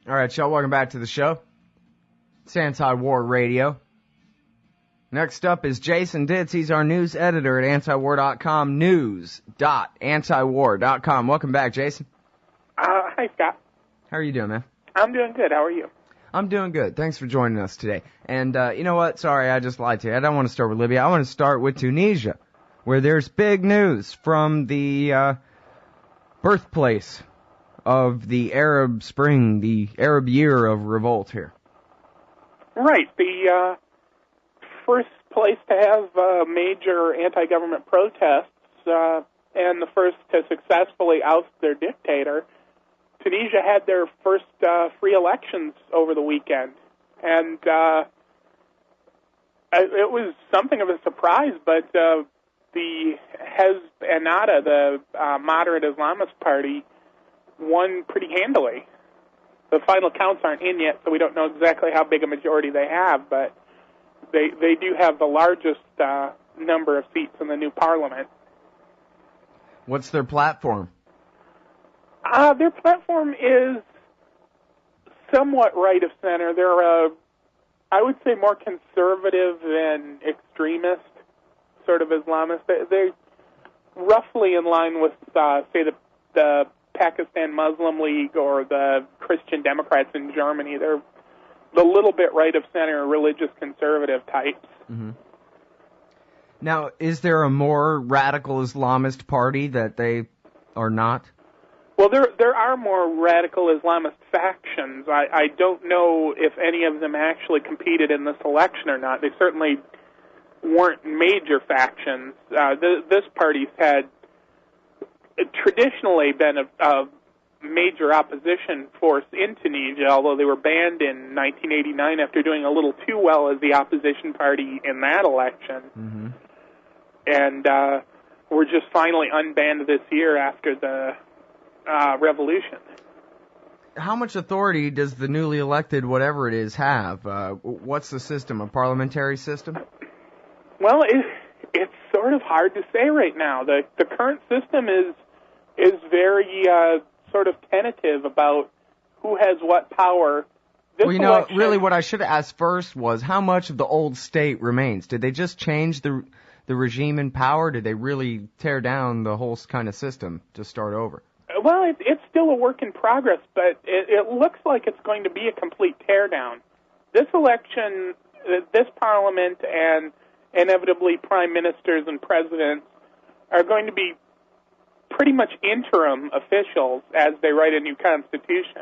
All right, y'all, welcome back to the show. It's Anti-War Radio. Next up is Jason Ditz. He's our news editor at antiwar.com, news.antiwar.com. Welcome back, Jason. Hi, Scott. How are you doing, man? I'm doing good. How are you? I'm doing good. Thanks for joining us today. And you know what? Sorry, I just lied to you. I don't want to start with Libya. I want to start with Tunisia, where there's big news from the birthplace of the Arab Spring, the Arab year of revolt here. Right. The first place to have major anti-government protests and the first to successfully oust their dictator. Tunisia had their first free elections over the weekend, and it was something of a surprise, but the Hezb Ennahda, the moderate Islamist party, won pretty handily. The final counts aren't in yet, so we don't know exactly how big a majority they have, but they do have the largest number of seats in the new parliament. What's their platform? Their platform is somewhat right of center. They're, I would say, more conservative than extremist, sort of Islamist. They're roughly in line with, say, the Pakistan Muslim League or the Christian Democrats in Germany. They're the little bit right of center, religious conservative types. Mm-hmm. Now, is there a more radical Islamist party that they are not? Well, there are more radical Islamist factions. I don't know if any of them actually competed in this election or not. They certainly weren't major factions. This party's had traditionally been a major opposition force in Tunisia, although they were banned in 1989 after doing a little too well as the opposition party in that election. Mm-hmm. And were just finally unbanned this year after the revolution. How much authority does the newly elected, whatever it is, have? What's the system, a parliamentary system? Well, it's sort of hard to say right now. The current system is very sort of tentative about who has what power. Well, you know, really what I should have asked first was how much of the old state remains? Did they just change the regime in power? Did they really tear down the whole kind of system to start over? Well, it's still a work in progress, but it looks like it's going to be a complete teardown. This election, this parliament, and inevitably prime ministers and presidents are going to be pretty much interim officials as they write a new constitution.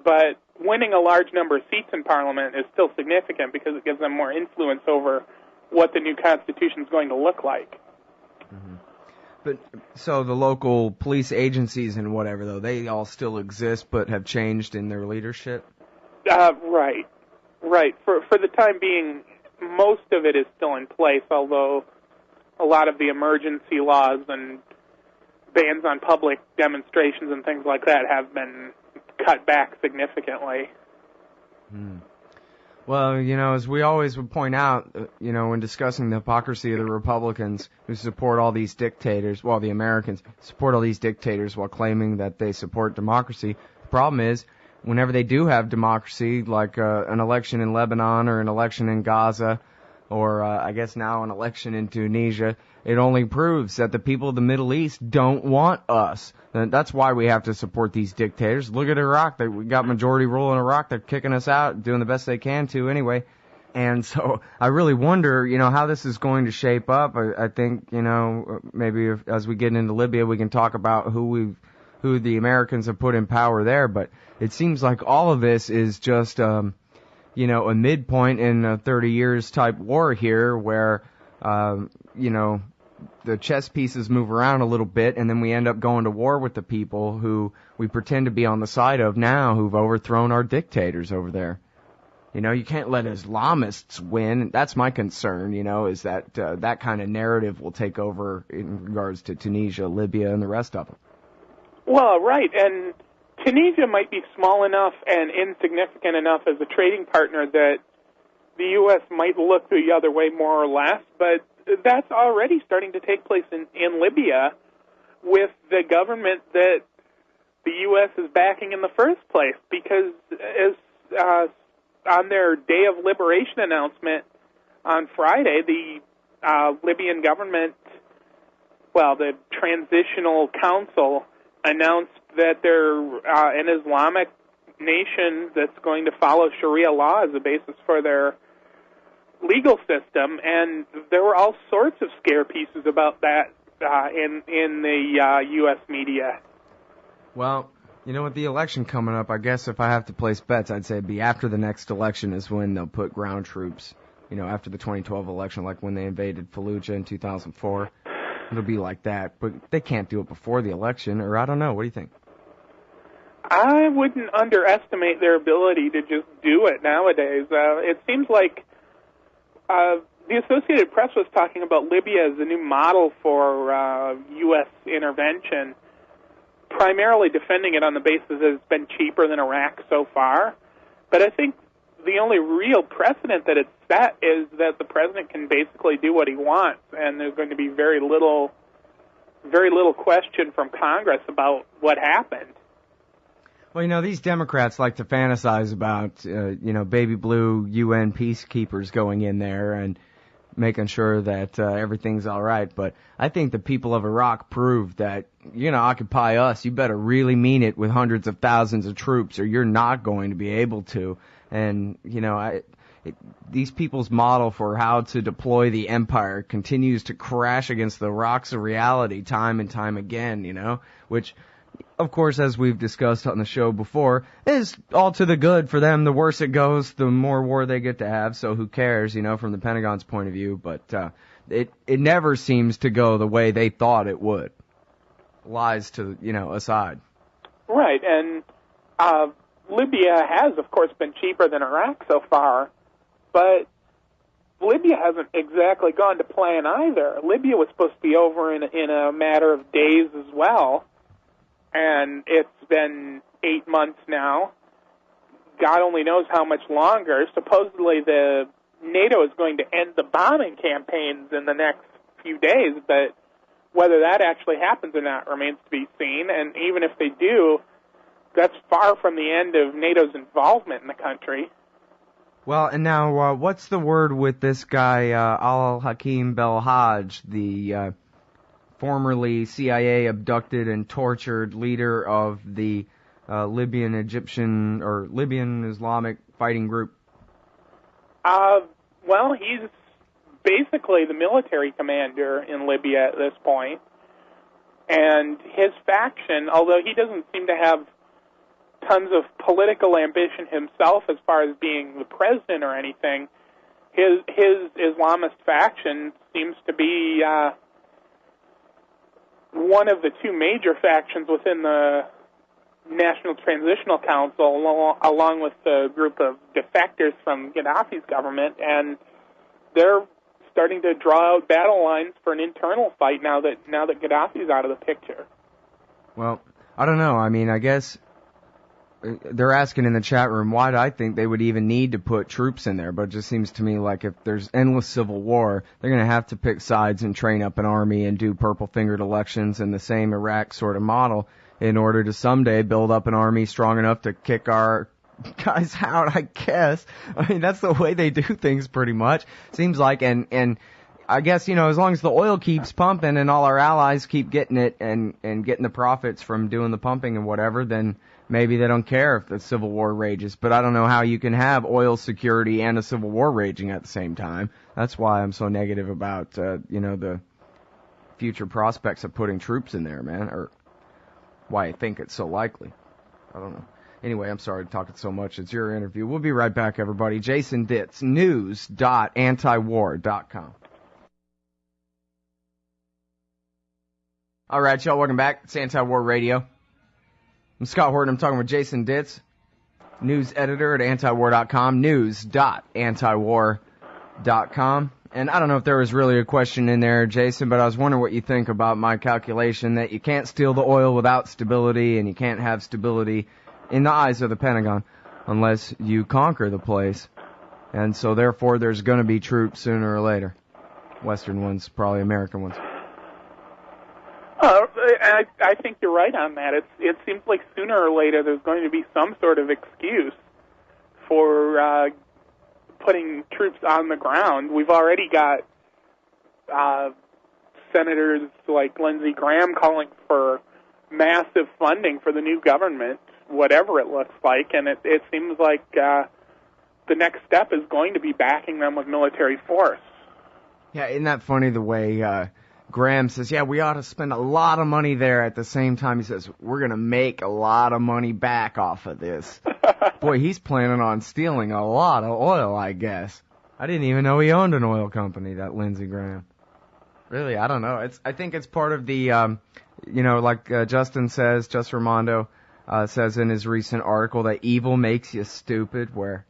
But winning a large number of seats in parliament is still significant because it gives them more influence over what the new constitution is going to look like. Mm-hmm. But so the local police agencies and whatever, though, they all still exist but have changed in their leadership? Right. For the time being, most of it is still in place, although a lot of the emergency laws and bans on public demonstrations and things like that have been cut back significantly. Well, you know, as we always would point out, you know, when discussing the hypocrisy of the Republicans who support all these dictators, well, the Americans support all these dictators while claiming that they support democracy. The problem is, whenever they do have democracy, like an election in Lebanon or an election in Gaza, or I guess now an election in Tunisia, it only proves that the people of the Middle East don't want us. And that's why we have to support these dictators. Look at Iraq. We got majority rule in Iraq. They're kicking us out, doing the best they can to anyway. And so I really wonder, you know, how this is going to shape up. I think, you know, maybe as we get into Libya, we can talk about who the Americans have put in power there. But it seems like all of this is just, you know, a midpoint in a 30 years type war here where, you know, the chess pieces move around a little bit and then we end up going to war with the people who we pretend to be on the side of now who've overthrown our dictators over there. You know, you can't let Islamists win. That's my concern, you know, is that that kind of narrative will take over in regards to Tunisia, Libya, and the rest of them. Well, right, and Tunisia might be small enough and insignificant enough as a trading partner that the U.S. might look the other way more or less, but that's already starting to take place in Libya with the government that the U.S. is backing in the first place, because on their Day of Liberation announcement on Friday, the Libyan government, the Transitional Council, announced that they're an Islamic nation that's going to follow Sharia law as a basis for their legal system, and there were all sorts of scare pieces about that in the U.S. media. Well, you know, with the election coming up, I guess if I have to place bets, I'd say it'd be after the next election is when they'll put ground troops. You know, after the 2012 election, like when they invaded Fallujah in 2004. It'll be like that. But they can't do it before the election, or I don't know. What do you think? I wouldn't underestimate their ability to just do it nowadays. It seems like the Associated Press was talking about Libya as a new model for U.S. intervention, primarily defending it on the basis that it's been cheaper than Iraq so far. But I think the only real precedent that it's set is that the president can basically do what he wants, and there's going to be very little question from Congress about what happened. Well, you know, these Democrats like to fantasize about, baby blue UN peacekeepers going in there and making sure that everything's all right. But I think the people of Iraq proved that, occupy us, you better really mean it with hundreds of thousands of troops, or you're not going to be able to. And, these people's model for how to deploy the empire continues to crash against the rocks of reality time and time again, which, of course, as we've discussed on the show before, is all to the good for them. The worse it goes, the more war they get to have, so who cares, from the Pentagon's point of view. But it never seems to go the way they thought it would. Lies to, aside. Right, and Libya has, of course, been cheaper than Iraq so far, but Libya hasn't exactly gone to plan either. Libya was supposed to be over in a matter of days as well, and it's been 8 months now. God only knows how much longer. Supposedly the NATO is going to end the bombing campaigns in the next few days, but whether that actually happens or not remains to be seen, and even if they do, that's far from the end of NATO's involvement in the country. Well, and now, what's the word with this guy, Al-Hakim Belhaj, the formerly CIA abducted and tortured leader of the Libyan Islamic fighting group? Well, he's basically the military commander in Libya at this point, and his faction, although he doesn't seem to have tons of political ambition himself as far as being the president or anything, his Islamist faction seems to be one of the two major factions within the National Transitional Council, along with the group of defectors from Gaddafi's government, and they're starting to draw out battle lines for an internal fight now that Gaddafi's out of the picture. Well, I don't know. I mean, I guess they're asking in the chat room, why do I think they would even need to put troops in there? But it just seems to me like if there's endless civil war, they're going to have to pick sides and train up an army and do purple-fingered elections in the same Iraq sort of model in order to someday build up an army strong enough to kick our guys out, I guess. I mean, that's the way they do things pretty much. Seems like, and I guess, as long as the oil keeps pumping and all our allies keep getting it and getting the profits from doing the pumping and whatever, then maybe they don't care if the civil war rages. But I don't know how you can have oil security and a civil war raging at the same time. That's why I'm so negative about, the future prospects of putting troops in there, man, or why I think it's so likely. I don't know. Anyway, I'm sorry to talk it so much. It's your interview. We'll be right back, everybody. Jason Ditz, news.antiwar.com. All right, y'all, welcome back. It's Anti-War Radio. I'm Scott Horton. I'm talking with Jason Ditz, news editor at antiwar.com, news.antiwar.com. And I don't know if there was really a question in there, Jason, but I was wondering what you think about my calculation that you can't steal the oil without stability, and you can't have stability in the eyes of the Pentagon unless you conquer the place. And so, therefore, there's going to be troops sooner or later. Western ones, probably American ones. I think you're right on that. It seems like sooner or later there's going to be some sort of excuse. for putting troops on the ground. We've already got senators like Lindsey Graham calling for massive funding for the new government, whatever it looks like, and it seems like the next step is going to be backing them with military force. Yeah, isn't that funny the way Graham says, yeah, we ought to spend a lot of money there. At the same time, he says, we're going to make a lot of money back off of this. Boy, he's planning on stealing a lot of oil, I guess. I didn't even know he owned an oil company, that Lindsey Graham. Really, I don't know. I think it's part of the, like Justin says, Just Ramondo says in his recent article that evil makes you stupid, where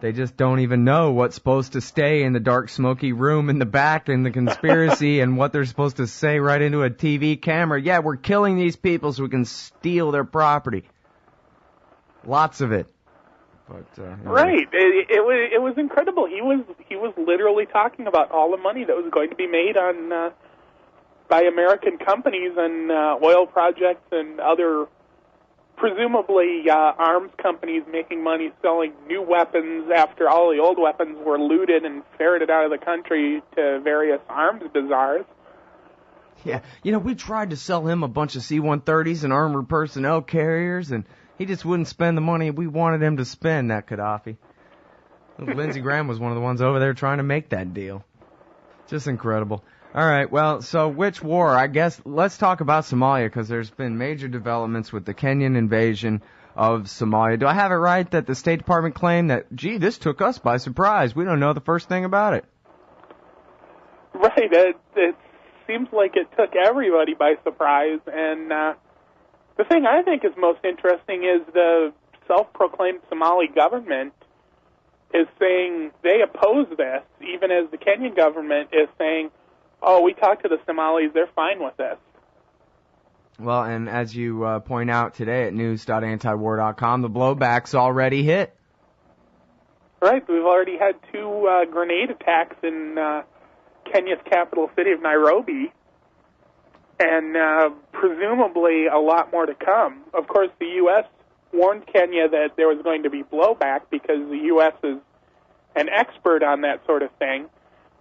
they just don't even know what's supposed to stay in the dark, smoky room in the back in the conspiracy and what they're supposed to say right into a TV camera. Yeah, we're killing these people so we can steal their property. Lots of it. But, right. It was incredible. He was literally talking about all the money that was going to be made on by American companies and oil projects and other presumably arms companies making money selling new weapons after all the old weapons were looted and ferreted out of the country to various arms bazaars. Yeah, we tried to sell him a bunch of C-130s and armored personnel carriers, and he just wouldn't spend the money we wanted him to spend, that Gaddafi. Lindsey Graham was one of the ones over there trying to make that deal. Just incredible. All right, well, so which war? I guess let's talk about Somalia, because there's been major developments with the Kenyan invasion of Somalia. Do I have it right that the State Department claimed that, gee, this took us by surprise. We don't know the first thing about it? Right. It seems like it took everybody by surprise. And the thing I think is most interesting is the self-proclaimed Somali government is saying they oppose this, even as the Kenyan government is saying, oh, we talked to the Somalis, they're fine with this. Well, and as you point out today at news.antiwar.com, the blowback's already hit. Right, we've already had 2 grenade attacks in Kenya's capital city of Nairobi, and presumably a lot more to come. Of course, the U.S. warned Kenya that there was going to be blowback because the U.S. is an expert on that sort of thing.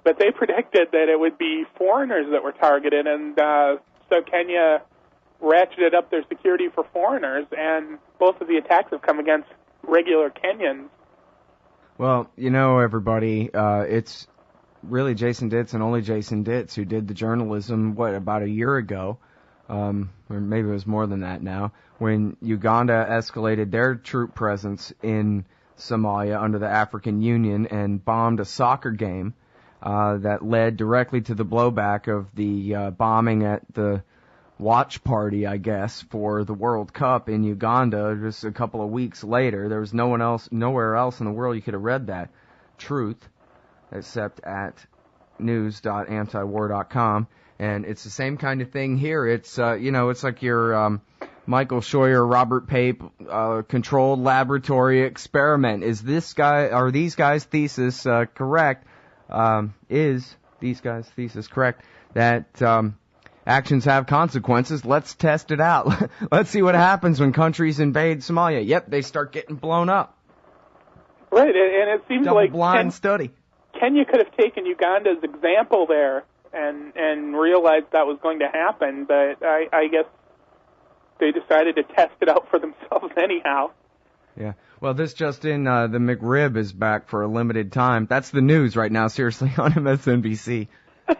But they predicted that it would be foreigners that were targeted, and so Kenya ratcheted up their security for foreigners, and both of the attacks have come against regular Kenyans. Well, everybody, it's really Jason Ditz and only Jason Ditz who did the journalism, about a year ago, or maybe it was more than that now, when Uganda escalated their troop presence in Somalia under the African Union and bombed a soccer game. That led directly to the blowback of the bombing at the watch party, I guess, for the World Cup in Uganda just a couple of weeks later. There was nowhere else in the world you could have read that truth except at news.antiwar.com. And it's the same kind of thing here. It's, it's like your Michael Scheuer, Robert Pape controlled laboratory experiment. Are these guys' thesis correct? Is these guys' thesis correct that actions have consequences? Let's test it out. Let's see what happens when countries invade Somalia. Yep, they start getting blown up. Right, and it seems like blind study. Kenya could have taken Uganda's example there and realized that was going to happen, but I guess they decided to test it out for themselves anyhow. Yeah. Well, this just in, the McRib is back for a limited time. That's the news right now, seriously, on MSNBC.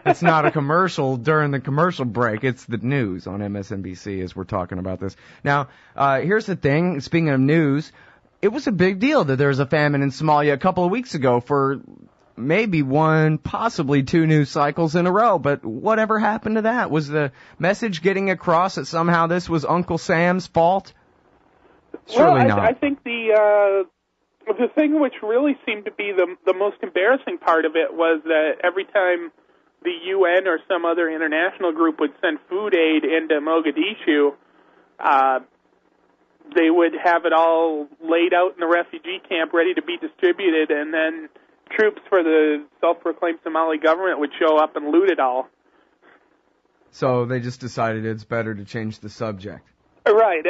It's not a commercial during the commercial break. It's the news on MSNBC as we're talking about this. Now, here's the thing. Speaking of news, it was a big deal that there was a famine in Somalia a couple of weeks ago for maybe 1, possibly 2 news cycles in a row. But whatever happened to that? Was the message getting across that somehow this was Uncle Sam's fault? Surely not. I think the thing which really seemed to be the most embarrassing part of it was that every time the UN or some other international group would send food aid into Mogadishu, they would have it all laid out in the refugee camp ready to be distributed, and then troops for the self-proclaimed Somali government would show up and loot it all. So they just decided it's better to change the subject. Right,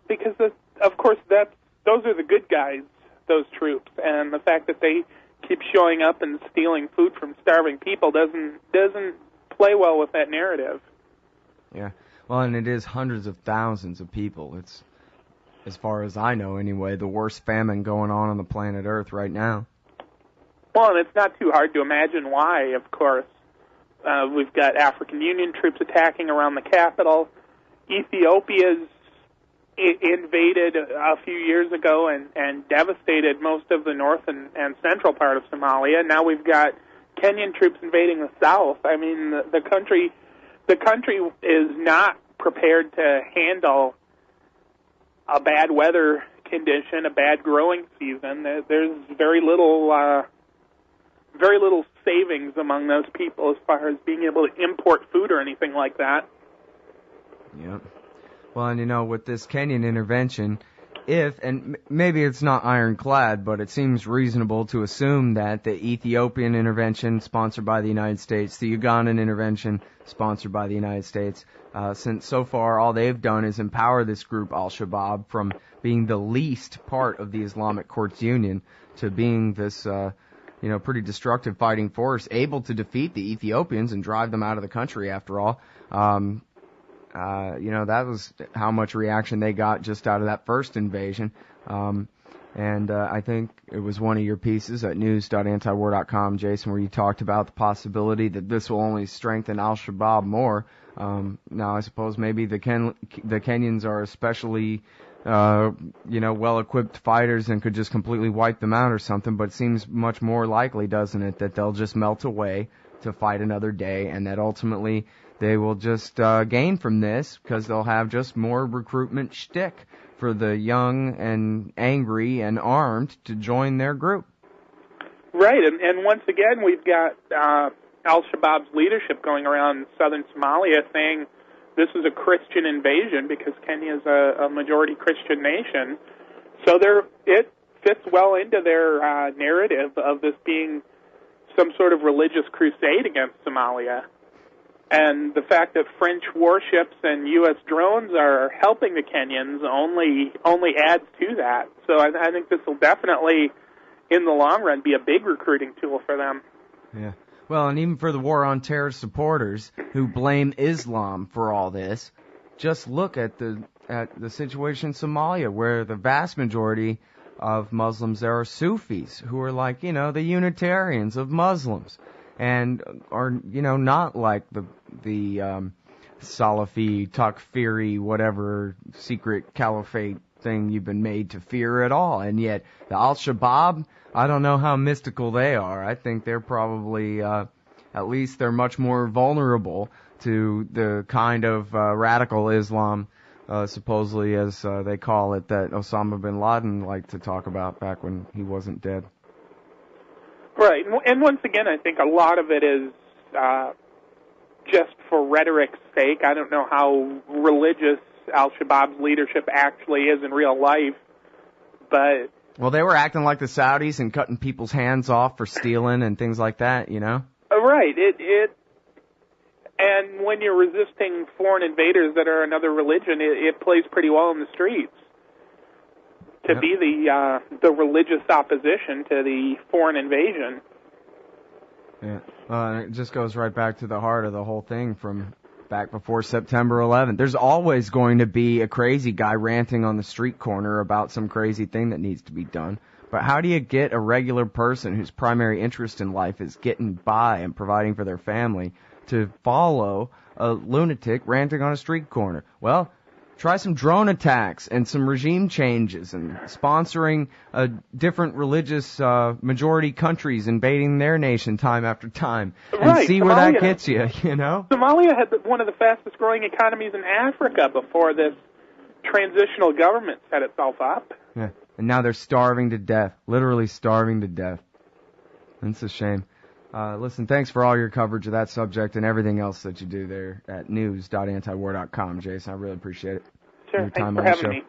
because of course those are the good guys. those troops, and the fact that they keep showing up and stealing food from starving people doesn't play well with that narrative. Yeah. Well, and it is hundreds of thousands of people. It's, as far as I know anyway, the worst famine going on the planet Earth right now. Well, and it's not too hard to imagine why, of course. We've got African Union troops attacking around the capital. Ethiopia's invaded a few years ago and devastated most of the north and central part of Somalia. Now we've got Kenyan troops invading the south. I mean, the country is not prepared to handle a bad weather condition, a bad growing season. There's very little savings among those people as far as being able to import food or anything like that. Yep. Well, and with this Kenyan intervention, and maybe it's not ironclad, but it seems reasonable to assume that the Ethiopian intervention sponsored by the United States, the Ugandan intervention sponsored by the United States, since so far all they've done is empower this group, Al-Shabaab, from being the least part of the Islamic Courts Union to being this, pretty destructive fighting force, able to defeat the Ethiopians and drive them out of the country, after all. That was how much reaction they got just out of that first invasion. And I think it was one of your pieces at news.antiwar.com, Jason, where you talked about the possibility that this will only strengthen Al-Shabaab more. Now, I suppose maybe the Kenyans are especially, well-equipped fighters and could just completely wipe them out or something, but it seems much more likely, doesn't it, that they'll just melt away to fight another day, and that ultimately they will just gain from this because they'll have just more recruitment shtick for the young and angry and armed to join their group. Right, and once again we've got Al-Shabaab's leadership going around southern Somalia saying this is a Christian invasion because Kenya is a majority Christian nation. So it fits well into their narrative of this being some sort of religious crusade against Somalia. And the fact that French warships and U.S. drones are helping the Kenyans only adds to that. So I think this will definitely, in the long run, be a big recruiting tool for them. Yeah. Well, and even for the war on terror supporters who blame Islam for all this, just look at the situation in Somalia, where the vast majority of Muslims there are Sufis, who are like, the Unitarians of Muslims, and are, not like the Salafi, Takfiri, whatever secret caliphate thing you've been made to fear at all. And yet the Al-Shabaab, I don't know how mystical they are. I think they're probably, at least they're much more vulnerable to the kind of radical Islam, supposedly, as they call it, that Osama bin Laden liked to talk about back when he wasn't dead. Right, and once again, I think a lot of it is just for rhetoric's sake. I don't know how religious Al-Shabaab's leadership actually is in real life, but... Well, they were acting like the Saudis and cutting people's hands off for stealing and things like that, Right, and when you're resisting foreign invaders that are another religion, it plays pretty well in the streets. To be the religious opposition to the foreign invasion. Yeah, it just goes right back to the heart of the whole thing from back before September 11th. There's always going to be a crazy guy ranting on the street corner about some crazy thing that needs to be done. But how do you get a regular person whose primary interest in life is getting by and providing for their family to follow a lunatic ranting on a street corner? Well, try some drone attacks and some regime changes and sponsoring different religious majority countries invading their nation time after time, and see where that gets you, Somalia had one of the fastest growing economies in Africa before this transitional government set itself up. Yeah, and now they're starving to death, literally starving to death. It's a shame. Listen, thanks for all your coverage of that subject and everything else that you do there at news.antiwar.com, Jason. I really appreciate it. Sure, thanks for having me.